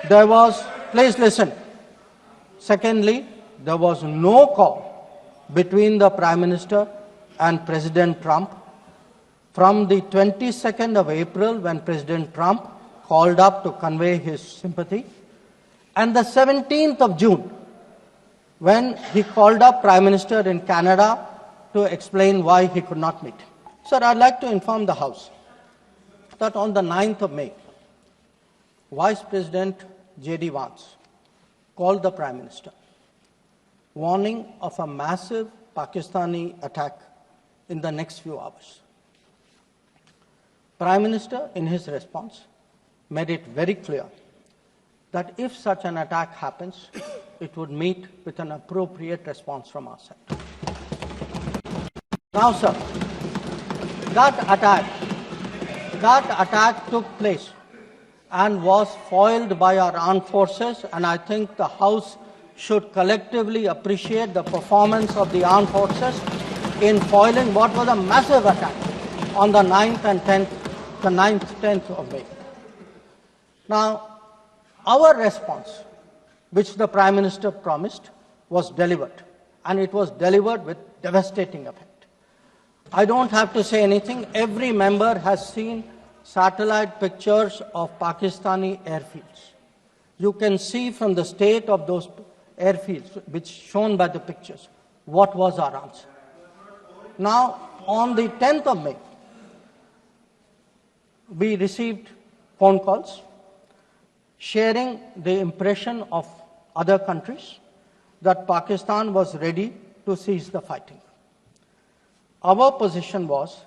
there was, please listen. Secondly, there was no call between the Prime Minister and President Trump from the 22nd of April, when President Trump called up to convey his sympathy, and the 17th of June, when he called up Prime Minister in Canada to explain why he could not meet. Sir, I'd like to inform the House that on the 9th of May, Vice President J.D. Vance called the Prime Minister, warning of a massive Pakistani attack in the next few hours. Prime Minister, in his response, made it very clear that if such an attack happens, it would meet with an appropriate response from our side. Now, sir, that attack took place and was foiled by our armed forces, and I think the House should collectively appreciate the performance of the armed forces in foiling what was a massive attack on the 9th and 10th of May. Now, our response, which the Prime Minister promised, was delivered, and it was delivered with devastating effect. I don't have to say anything. Every member has seen satellite pictures of Pakistani airfields. You can see from the state of those airfields, which shown by the pictures, what was our answer. Now, on the 10th of May, we received phone calls sharing the impression of other countries that Pakistan was ready to cease the fighting. Our position was,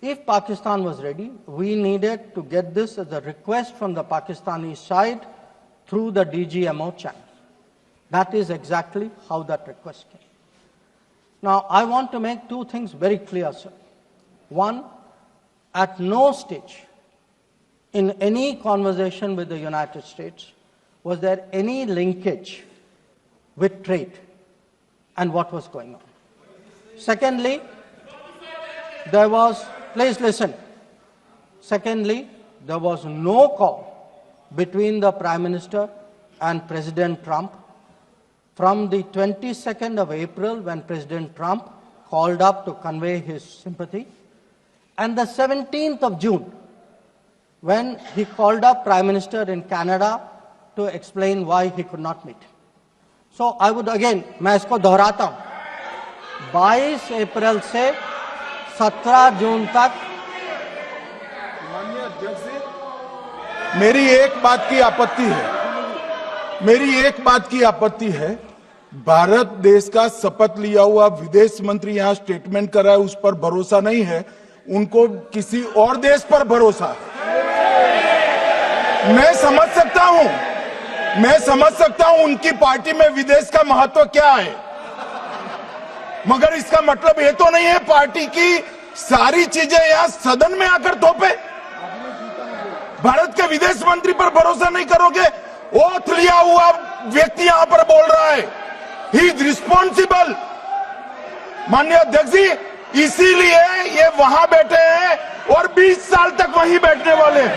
if Pakistan was ready, we needed to get this as a request from the Pakistani side through the DGMO channel. That is exactly how that request came. Now, I want to make two things very clear, sir. One, at no stage in any conversation with the United States was there any linkage with trade and what was going on. Secondly, there was, please listen. Secondly, there was no call between the Prime Minister and President Trump from the 22nd of April, when President Trump called up to convey his sympathy, and the 17th of June, when he called up Prime Minister in Canada to explain why he could not meet. So I would again, मैं इसको दोहराता हूँ, 22 अप्रैल से 17 जून तक। माननीय अध्यक्ष जी, मेरी एक बात की आपत्ति है, भारत देश का शपथ लिया हुआ विदेश मंत्री यहाँ स्टेटमेंट कर रहा है, उस पर भरोसा नहीं है, उनको किसी और देश पर भरोसा है। मैं समझ सकता हूं उनकी पार्टी में विदेश का महत्व क्या है, मगर इसका मतलब ये तो नहीं है पार्टी की सारी चीजें यहां सदन में आकर थोपे। भारत के विदेश मंत्री पर भरोसा नहीं करोगे? ओथ लिया हुआ व्यक्ति यहां पर बोल रहा है, ही इज रिस्पॉन्सिबल। माननीय अध्यक्ष जी, इसीलिए ये वहां बैठे हैं और 20 साल तक वहीं बैठने वाले हैं।